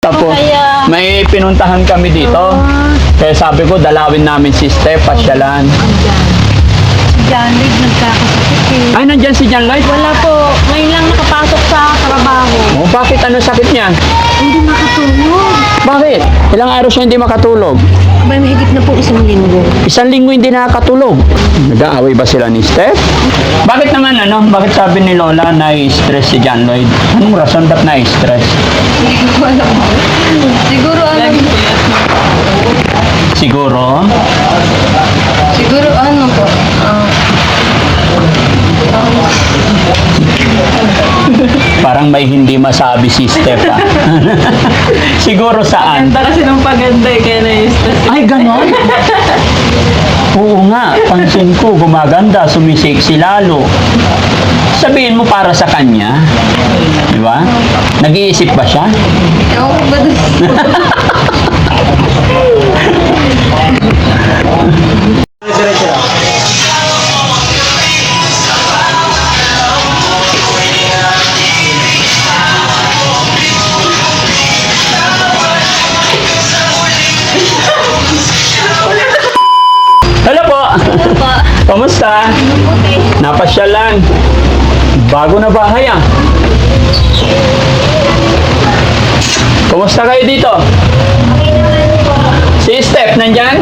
Tapos, may pinuntahan kami dito. Kaya sabi ko, dalawin namin si Steph, pasyalan. John Lloyd nagkakasakit eh. Ay, nandyan si John Lloyd? Wala po. Ngayon lang nakapasok sa trabaho. Oh, bakit? Ano sakit niya? Hindi makatulog. Bakit? Ilang araw siya hindi makatulog? Abay, mahigit na po 1 linggo. 1 linggo hindi nakakatulog. Nag-aaway ba sila ni Steph? Bakit naman bakit sabi ni Lola na stress si John Lloyd? Anong rason ba't na-stress? Siguro Siguro? Siguro po. Parang may hindi masabi si Steph. Siguro saan? Ganda kasi ng paganda eh, kaya na-stress. Ay, ganon? Oo nga, pansin ko, gumaganda, sumisexy lalo. Sabihin mo para sa kanya. Di ba? Nag-iisip ba siya? Ewan ko ba doon? Hello po! Kamusta? Napasyalan. Bago na bahay ah. Kumusta kayo dito? Si Steph, nandyan?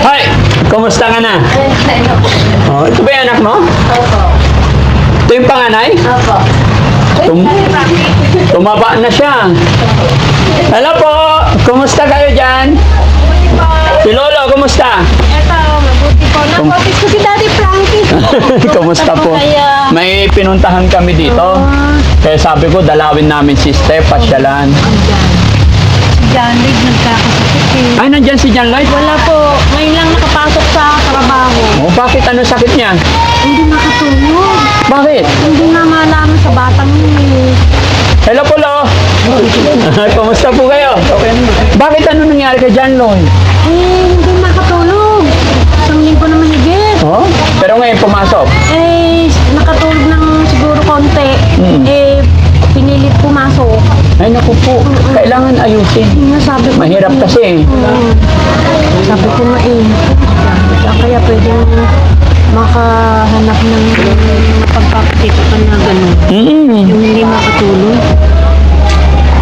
Hi! Kumusta ka na? Oh, ito ba yung anak mo? Ito yung panganay? Tumaba na siya. Hello po! Kumusta kayo dyan? Si Lolo, kumusta? Eto, mabuti po. Nakotis ko si Daddy Frankie. Kumusta po? May pinuntahan kami dito. Kaya sabi ko, dalawin namin si Steph, pasyalan. John Lloyd nagkakasakit eh. Ay, nandyan si John Lloyd? Wala po. Ngayon lang nakapasok sa trabaho. Oh, bakit? Ano sakit niya? Hindi makatulog. Bakit? Hindi na malaman sa batang yun eh. Hello po, Lo! Kumusta po kayo? Bakit ano nangyari kay John Lloyd? Hindi makatulog. 1 linggo na mahigit. Oh? Pero ngayon pumasok. Nakatulog ng siguro konti. Pinilit pumasok. Ay, naku po. Kailangan ayusin. Sabi ko, Mahirap kasi. sabi ko nga kaya pwedeng makahanap ng mapagpapatikupan na gano'n. Yung hindi makatulog.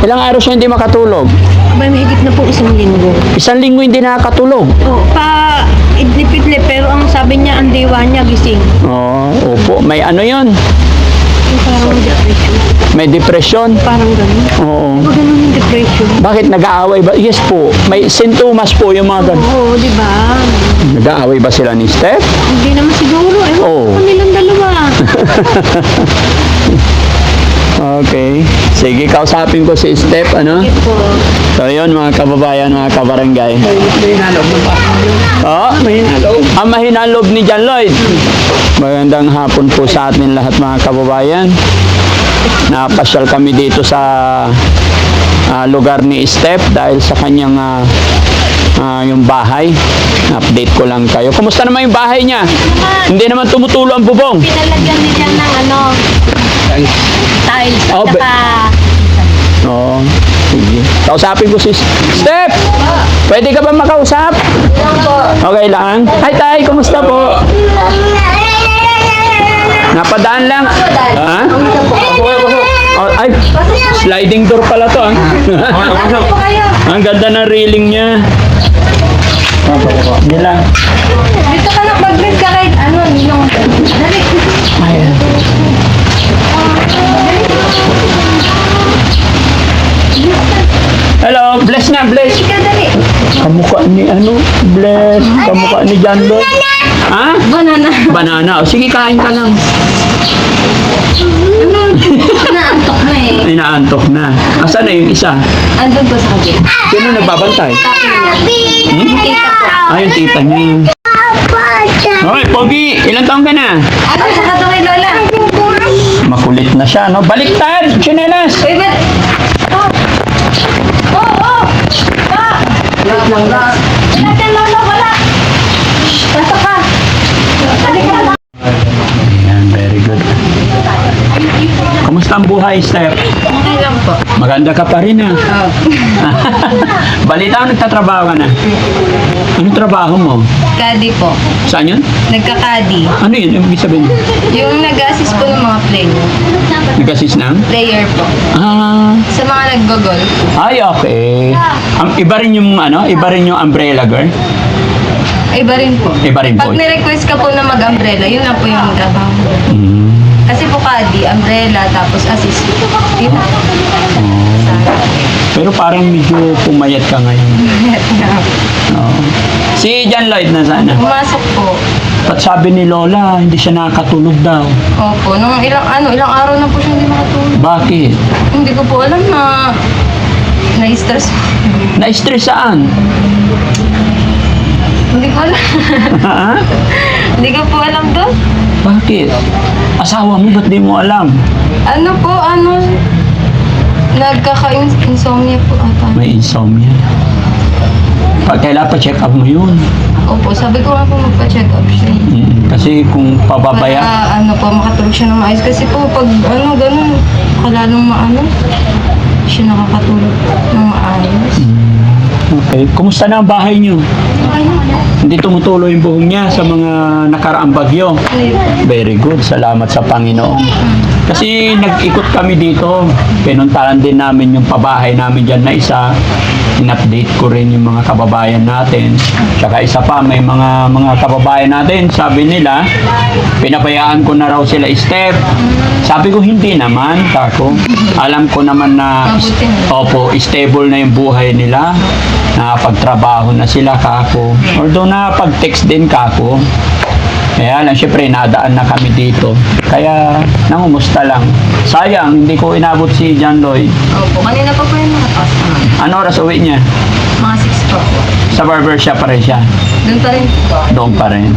Ilang araw siya hindi makatulog? Abay, mahigit na po 1 linggo. 1 linggo hindi nakakatulog. Idlip-idlip, pero ang sabi niya, ang diwa niya gising. Oo, opo. May ano yon? Yung parang depression. May depression. Parang gano'n. Oo. Diba gano'n yung depression? Bakit nag-aaway ba? Yes po. May sintomas po yung mga ganun. Oo, di ba? Nag-aaway ba sila ni Steph? Hindi naman siguro. Oo. Kanilang dalawa. Okay. Sige, kausapin ko si Steph, ano? Sige po. So, yun, mga kababayan, mga kabarangay. Oo, ang mahina ang loob ni John Lloyd. Magandang hapon po sa atin lahat, mga kababayan. Napasyal kami dito sa lugar ni Steph dahil sa kanyang yung bahay. Update ko lang kayo. Kumusta naman yung bahay niya? Hindi naman tumutulo ang bubong. Pinalagyan din yan ng tiles at Oh, saka Oo. Sige. Kausapin ko si Steph! Pwede ka ba makausap? Okay lang. Hi, Tay. Kumusta po? Napadaan lang. Ha? Oh, ay, sliding door pala to. Ang ganda ng railing niya. Hindi lang. dito ka lang mag-read ka kahit ninong. Dali. Ayan. Hello, bless na, bless. Dali. Kamukha ni bless. Kamukha ni John Lloyd. Ha? Banana. Banana. O, sige, kain ka lang. Naantok na eh. Inaantok na. Asan na yung isa? Andun ko sa kabit. Sino nagbabantay? Kita po. Ay, yung tita niya. Hoy, Pogi! Ilang taon ka na? Ano sa kato kay Lola? Makulit na siya, no? Baliktad! Chinelas! Uy, ba't? Wait lang, Lola. Wala ka, Lola, wala. Pasok ka. Kamusta ang buhay, Steph? Okay lang po. Maganda ka pa rin, ha? Oh. Balita, nagtatrabaho ka na. Anong trabaho mo? Kadi po. Saan yun? Nagka-kadi. Ano yun? Yung ibig sabihin? Yung nag-assist po ng mga Nag-assist ng? player po. Ah, Sa mga nag-gogol. ay, okay. Iba rin yung, iba rin yung umbrella girl? Iba rin po. Iba rin po. Pag nirequest ka po na mag-umbrella, yun na po yung trabaho. Hmm. Kasi po kadi, umbrella, tapos assist. Yun na. Pero parang medyo pumayat ka ngayon. Oo. Si John Lloyd na sana. Pumasok po. At sabi ni Lola, hindi siya nakakatulog daw. Opo. Nung ilang araw na po siya hindi makatulog. Bakit? Hindi ko po alam na na-stress. Na-stress saan? Hindi ko alam. Ha? Hindi ko po alam doon. Bakit? Asawa mo, ba't di mo alam? Ano po, nagkaka-insomnia po ata. May insomnia. Kailangan pa check up mo yun. Opo, sabi ko nga po magpa-check up siya. Kasi kung pababaya, Para makatulog siya ng maayos. Kasi po, pag ganun, kalalong hindi siya nakakatulog ng maayos. okay. Kumusta na ang bahay niyo? Okay na. Hindi tumutuloy yung buhong niya sa mga nakaraang bagyo. Very good. Salamat sa Panginoon. Kasi nag-ikot kami dito. Pinuntahan din namin yung pabahay namin dyan na isa. In-update ko rin yung mga kababayan natin. Tsaka isa pa, may mga kababayan natin. Sabi nila, pinabayaan ko na raw sila step. Sabi ko, hindi naman, kako. Alam ko naman na, Mabuti na. opo, stable na yung buhay nila. Nakapagtrabaho na sila, kako. Although nakapag-text din, kako. Kaya lang, syempre, nadaan na kami dito. Kaya, nangumusta lang. Sayang, hindi ko inabot si John Lloyd. Opo, kanina pa po yung nakatas. Ano oras uwi niya? Mga 6 po. Sa barber shop pa rin siya. Doon pa rin po. Doon pa rin.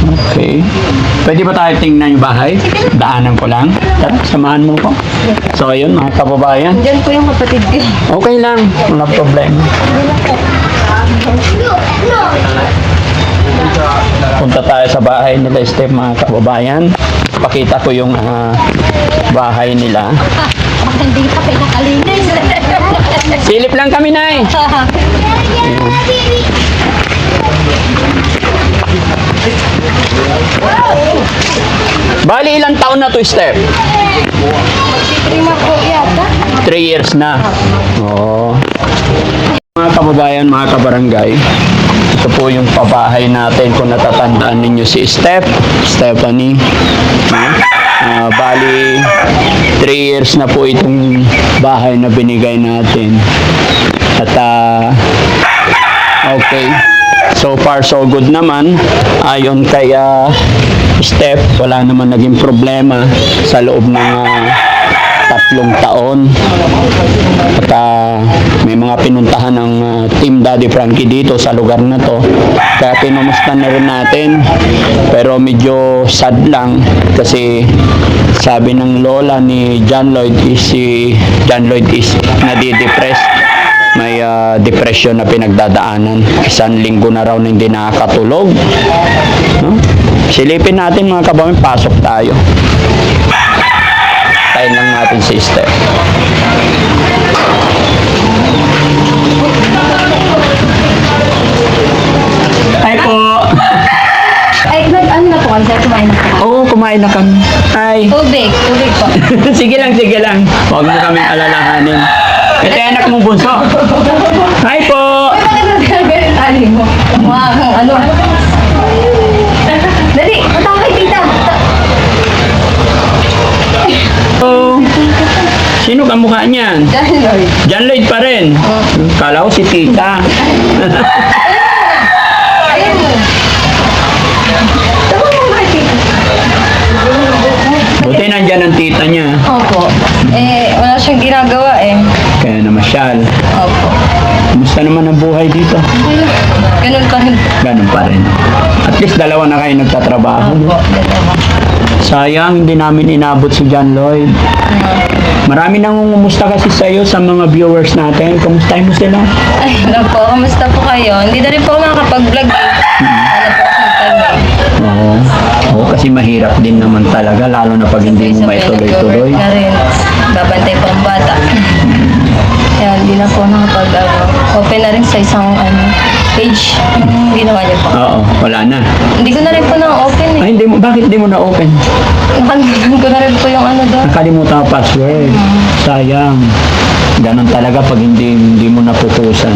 Okay. Pwede ba tayo tingnan yung bahay? Daanan ko lang. Tara, samahan mo ko. So, ayun, mga kababayan. Diyan po yung kapatid ko. Okay lang. Wala problema. Punta tayo sa bahay nila, Steph, mga kababayan. Pakita ko yung bahay nila. Hindi ka pinakalinis. Silip lang kami, Nay. Bali, ilang taon na to, Steph? Prima po yata. 3 years na. Oo. Mga kababayan, mga kabarangay, ito po yung pabahay natin kung natatandaan ninyo si Stephanie. Bali, 3 years na po itong bahay na binigay natin. At okay, so far so good naman. Ayon kay Steph, wala naman naging problema sa loob ng 3 taon. At may mga pinuntahan ng Team Daddy Frankie dito sa lugar na to. Kaya kinumusta na rin natin. Pero medyo sad lang kasi sabi ng lola ni John Lloyd is nadidepress. May depression na pinagdadaanan. 1 linggo na raw na hindi nakakatulog. No? Silipin natin mga kababayan, pasok tayo. Tayin lang natin si Steph. Hi po. Ay, ano na po kayo? Sir, kumain na po. Oo, kumain na kami. Hi. Tubig po. Sige lang. Huwag mo kaming alalahanin. Ito yung anak mong bunso. Hi po. Bakit nagkagalit tali mo? Ano? Dali, matawag kay tita. Oh. Sino ka mukha niyan? John Lloyd. John Lloyd pa rin. Kala ko si tita. Ayun mo. Tawag mo kay tita. Buti nandyan ang tita niya. Opo. Wala siyang ginagawa Kaya namasyal. Opo. Kumusta naman ang buhay dito? Ganun pa rin. Ganun pa rin. At least 2 na kayo nagtatrabaho. Opo, dalawa. Sayang, hindi namin inabot si John Lloyd. Marami nangungumusta kasi sa iyo sa mga viewers natin. Kamustahin mo sila? Ay, wala po. Kamusta po kayo? Hindi na rin po ako makakapag-vlog. Ano po kasi time Oo. Oo, Kasi mahirap din naman talaga, lalo na pag hindi mo may tuloy-tuloy. Na rin, babantay pa ang bata. Kaya hindi na po open na rin sa isang page yung ginawa niyo po. Oo, wala na. Hindi ko na rin po na-open eh. Ay, hindi mo, bakit hindi mo na-open? Nakalimutan ko na rin po yung doon. Nakalimutan ang password. Sayang. Ganon talaga pag hindi mo naputusan.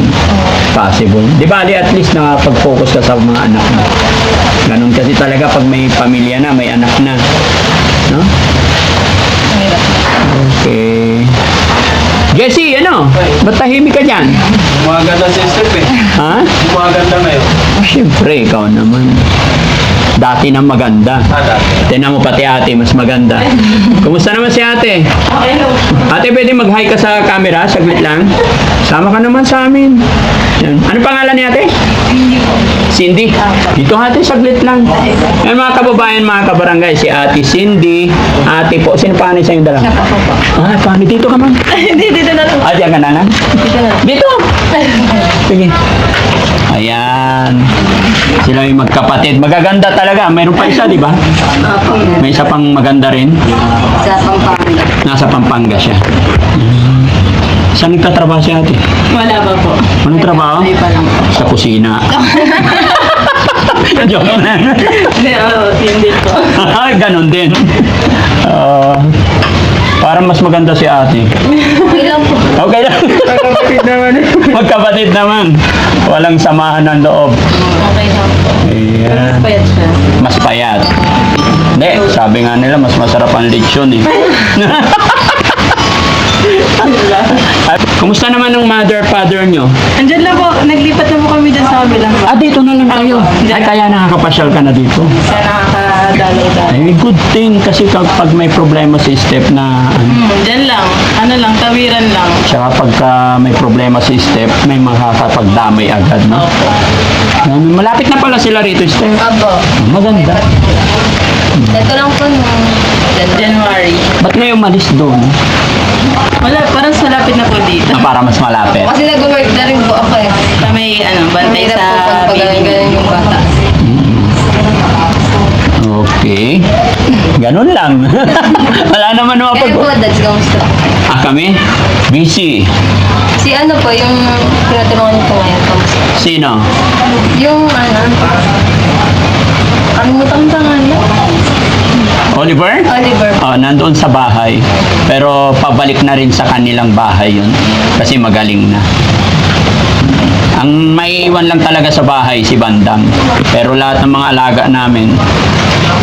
Possible. Di ba, at least nakapag-focus ka sa mga anak mo. Ganon kasi talaga pag may pamilya na, may anak na. No? Mahirap. Okay. Jessie, ba't tahimik ka dyan? Gumaganda si Step eh. Ha? Gumaganda ngayon. Siyempre, ikaw naman. Dati na maganda. Dati. Tingnan mo pati ate, mas maganda. Kumusta naman si ate? Okay, no. Ate, pwede mag-hi ka sa camera? Saglit lang. Sama ka naman sa amin. Yan. Ano pangalan ni ate? Hindi po. Cindy. Dito ate, saglit lang. Yan mga kababayan, mga kabarangay, si ate Cindy. Ate po, sino pangalan sa yung dalawa? Siya pa po. Ah, paano? Dito ka man. Hindi, dito na lang. Ate, ang gananan? Dito na lang. Dito! Sige. Ayan. Sila yung magkapatid. Magaganda talaga. Mayroon pa isa, di ba? May isa pang maganda rin. Sa Pampanga. Nasa Pampanga siya. Saan nagtatrabaho si ate? Wala ba po? Anong trabaho? Ay, pa lang. Sa kusina. Joke lang. Hindi po. Ganon din. Parang mas maganda si ate. Okay lang po. Okay lang. Magkapatid naman. Magkapatid naman. Walang samahan ng loob. Okay lang po. Ayan. Payat siya. Mas payat. Hindi, sabi nga nila, mas masarap ang lechon eh. At, kumusta naman ang mother, father nyo? Andyan lang po. Naglipat na po kami dyan sa kabilang. Ah, dito na lang kayo. Ay, kaya nakakapasyal ka na dito. Kaya nakakadalay-dalay. Ay, good thing kasi kapag may problema si Steph na Dyan lang. Tawiran lang. tsaka pagka may problema si Steph, may makakapagdamay agad, no? Malapit na pala sila rito, Steph. Abo. Maganda. Ito lang po nung January. Ba't ngayon malis doon? Wala, parang malapit na po dito. Para mas malapit. Kasi nag-work na rin po ako eh. May bantay sa pag-galing yung bata. Okay. Ganun lang. Wala naman Kaya mapag... po, Dads, kamusta? Kami? Busy. Si po, yung tinutulungan niyo po ngayon, kamusta? Sino? Yung kalimutan ko pangalan. Oliver? Oliver. Nandoon sa bahay. Pero pabalik na rin sa kanilang bahay yun. Kasi magaling na. Ang may iwan lang talaga sa bahay, si Bandam. Pero lahat ng mga alaga namin,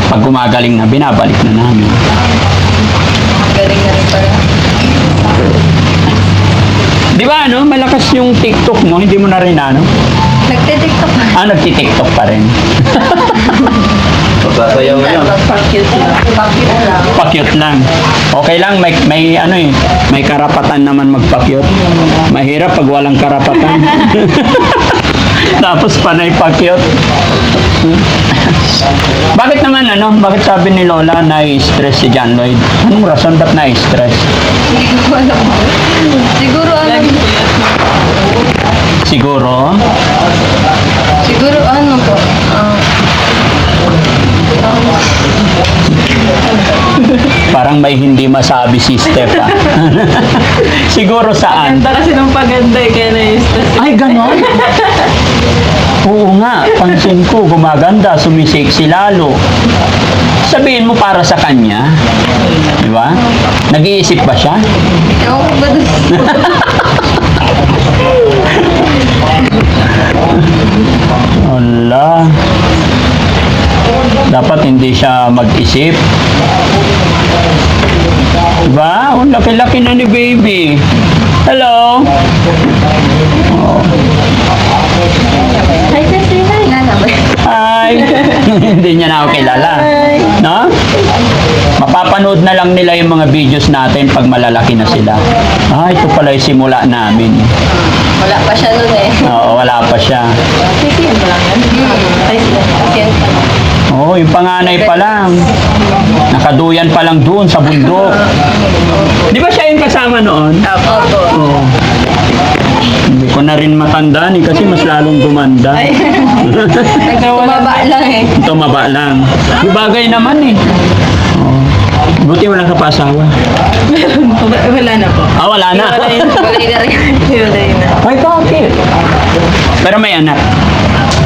pag gumagaling na, binabalik na namin. Galing na rin pala. Di ba, malakas yung TikTok mo, hindi mo na rin, Nagtitiktok na. nagti-TikTok pa rin. Magsasayaw ngayon. Pag-cute lang. Pag-cute lang. Pa-cute lang. Okay lang, may karapatan naman magpa-cute. Mahirap pag walang karapatan. Tapos panay pa-cute. Bakit naman bakit sabi ni Lola na-stress si John Lloyd? Anong rason ba't na-stress? Wala po. Siguro Siguro, Siguro po. parang may hindi masabi si Steph. Siguro saan? Ganda kasi ng paganda kaya na-stress. Ay, ganon? Oo nga, pansin ko, gumaganda, sumisexy lalo. Sabihin mo para sa kanya. Di ba? Nag-iisip ba siya? Ewan ko ba dun? Wala. Dapat hindi siya mag-isip. Diba? Ang laki-laki na ni baby. Hello? Oh. Hi, kasi hi. Hi! Hindi niya na ako kilala. No? Mapapanood na lang nila yung mga videos natin pag malalaki na sila. Ito pala yung simula namin. Wala pa siya nun eh. Oo, wala pa siya. Kasi yun lang yan. Oo, yung panganay pa lang. Nakaduyan pa lang doon sa bundok. Di ba siya yung kasama noon? Opo. Oo. ko na rin matandaan eh, kasi mas lalong gumanda. Tumaba lang eh. Tumaba lang. Yung bagay naman eh. Oh. Buti wala ka pa asawa. Wala na po. Ah, wala na. Wala na rin. Wala na. Ay, bakit? Pero may anak.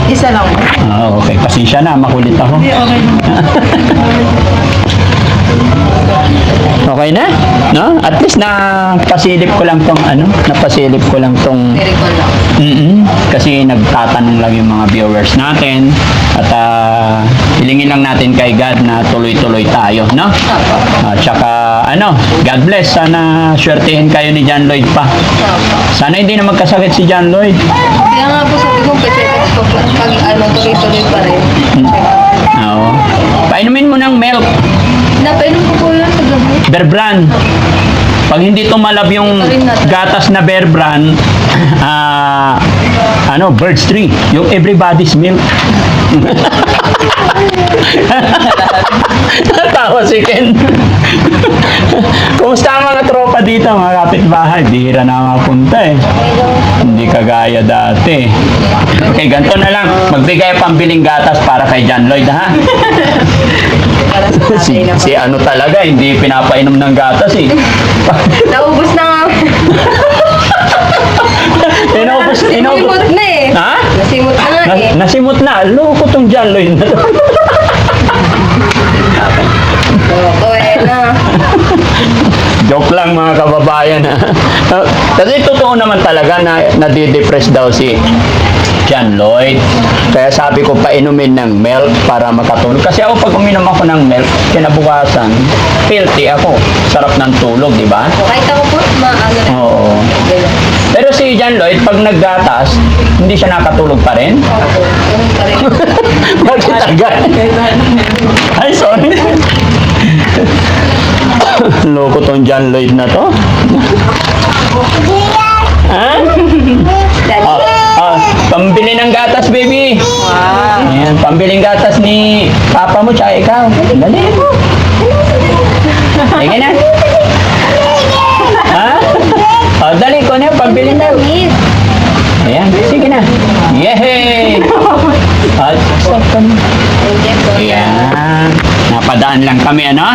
Isa lang po. Ah, okay. Pasensya na, makulit ako. Okay na. Okay na? No? At least napasilip ko lang tong napasilip ko lang tong Very cool lang. Kasi nagtatanong lang yung mga viewers natin at hilingin lang natin kay God na tuloy-tuloy tayo, no? Opo. At saka God bless, sana swertihin kayo ni John Lloyd pa. Opo. Sana hindi na magkasakit si John Lloyd. Kaya nga po sabi ko, check up po pag tuloy-tuloy pa rin. Oo. Painumin mo ng milk, Napainom ko po yun sa gabi. Bear Brand. Pag hindi tumalab yung gatas na Bear Brand, Birds 3, yung everybody's milk. Tawa si Ken. Kumusta ang mga tropa dito, mga kapitbahay? Bihira na mapunta eh. Hindi kagaya dati. Okay, ganito na lang. Magbigay pambiling gatas para kay John Lloyd, ha? Para sa tatay na po. Si ano talaga, hindi pinapainom ng gatas eh. Naubos na nga. Inubos. Nasimot na eh. Ha? Nasimot na nga eh. Nasimot na. Loko tong John Lloyd na to. Oo, na. Joke lang mga kababayan ha. Kasi totoo naman talaga na nadidepress daw si John Lloyd. Kaya sabi ko painumin ng milk para makatulog. Kasi ako pag uminom ako ng milk, kinabukasan, healthy ako. Sarap ng tulog, di ba? Kahit ako po, maano rin. Oo. Pero si John Lloyd, pag naggatas, hindi siya nakatulog pa rin. Opo, ganun pa rin. Bakit agad? Ay, sorry. Loko tong John Lloyd na to. Ha? Pambili ng gatas, baby. Wow. Ayan, pambiling gatas ni papa mo tsaka ikaw. Dali mo. Sige na. Ha? Dali ko na, pambili na. Ayan, sige na. Yehey! Stop ka na. Ayan. Napadaan lang kami, ano?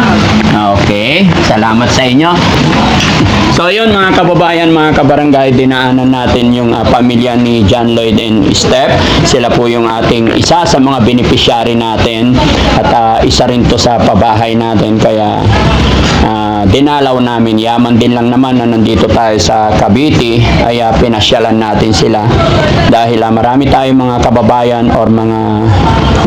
Okay. Salamat sa inyo. So, yun mga kababayan, mga kabarangay, dinaanan natin yung pamilya ni John Lloyd and Steph. Sila po yung ating isa sa mga beneficiary natin at isa rin to sa pabahay natin. Kaya dinalaw namin. Yaman din lang naman na nandito tayo sa Cavite ay pinasyalan natin sila dahil marami tayong mga kababayan or mga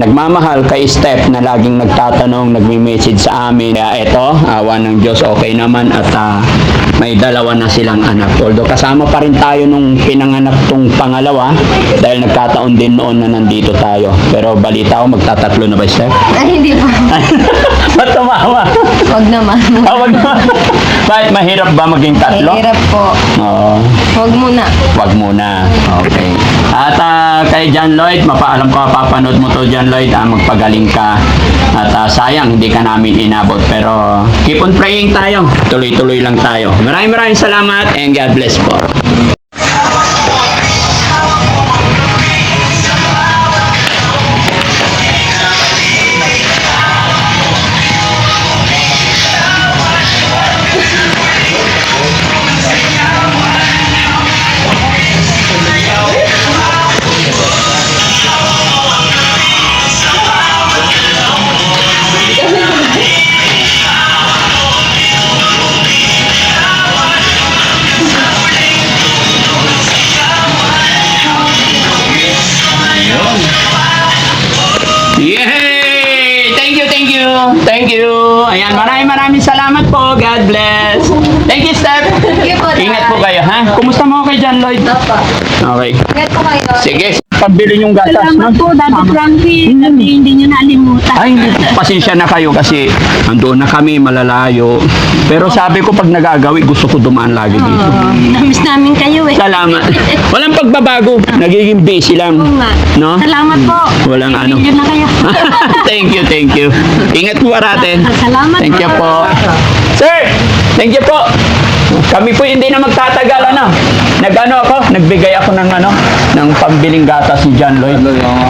nagmamahal kay Steph na laging nagtatanong, nagme-message sa amin. Kaya eto, awa ng Diyos, okay naman at may dalawa na silang anak. Although kasama pa rin tayo nung pinanganak tong pangalawa dahil nagkataon din noon na nandito tayo. Pero balita ko magtatatlo na ba, Steph? Ay, hindi po. Ba't tumawa? Wag naman. Wag naman. Bakit mahirap ba maging tatlo? Hirap po. Oo. Wag muna. Wag muna. Okay. At kay John Lloyd, mapaalam ko, papanood mo to John Lloyd, magpagaling ka. At sayang, hindi ka namin inabot. Pero keep on praying tayo. Tuloy-tuloy lang tayo. Maraming salamat and God bless po. Yay! Thank you, thank you. Thank you. Ayan, maraming salamat po. God bless. Thank you, Steph. Thank you po. Ingat po kayo, ha? Kumusta mo kay John Lloyd? Opo. Okay. Ingat po kayo. Sige, pambili yung gatas, no? Salamat po, Dati Frankie. Kasi hindi nyo nalimutan. Ay, hindi. Pasensya na kayo kasi andoon na kami, malalayo. Pero sabi ko pag nagagawi, gusto ko dumaan lagi dito. Namiss namin kayo eh. Salamat. Walang pagbabago. Nagiging busy lang. Oo nga. No? Salamat po. Walang ano. Video na kayo. Thank you, thank you. Ingat po parating. Salamat Thank you po. Sir, thank you po. Kami po hindi na magtatagal, ano. Nagbigay ako ng pambiling gatas ni John Lloyd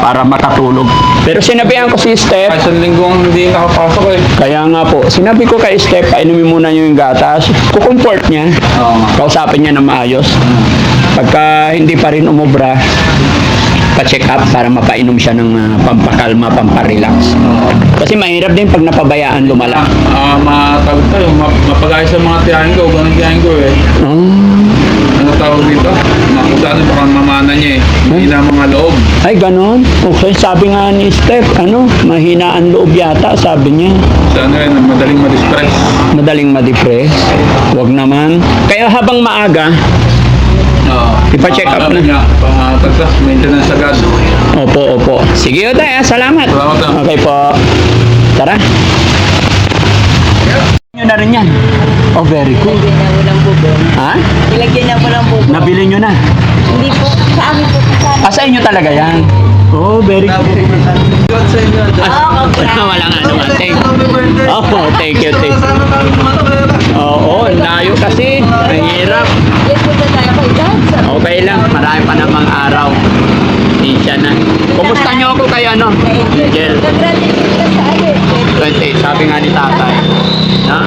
para makatulog. Pero sinabihan ko si Steph, Isang linggong hindi nakapasok eh. kaya nga po, sinabi ko kay Steph, painumin muna niyo yung gatas. Kukumport niya. Oo nga. Kausapin niya na maayos. Pagka hindi pa rin umubra, pa-check up para mapainom siya ng pampakalma, pamparelax. Kasi mahirap din pag napabayaan lumala. Matawag tayo, mapagayos sa mga tiyahin ko, ganun tiyahin ko eh. Ano tawag dito? Nakusahan parang mamana niya eh. Hindi na mga loob. Ay, ganon. Okay, sabi nga ni Steph, mahina ang loob yata, sabi niya. Sa ano yun, madaling ma-distress. Madaling ma-depress. Huwag naman. Kaya habang maaga, Ipa-check up na. Niya, pang-tagtas, maintenance agad. opo. Sige, Oday, salamat. Salamat, ah. Okay po. Tara. Nyo na rin yan. Oh, very good. Ilagyan niya mo ng bubong. Ha? Ilagyan niya mo ng bubong. Nabili nyo na. Hindi po. Sa amin po. Sa Sa inyo talaga yan. Oh, very good. Walang ano. Thank you. Oo, layo kasi. Mahirap. Yes, punta tayo kay Dad. Okay lang, marami pa namang araw. Insya na. Kumusta nyo ako kay Angel? Nag-graduate ka sa ano eh. 28, sabi nga ni tatay. Na?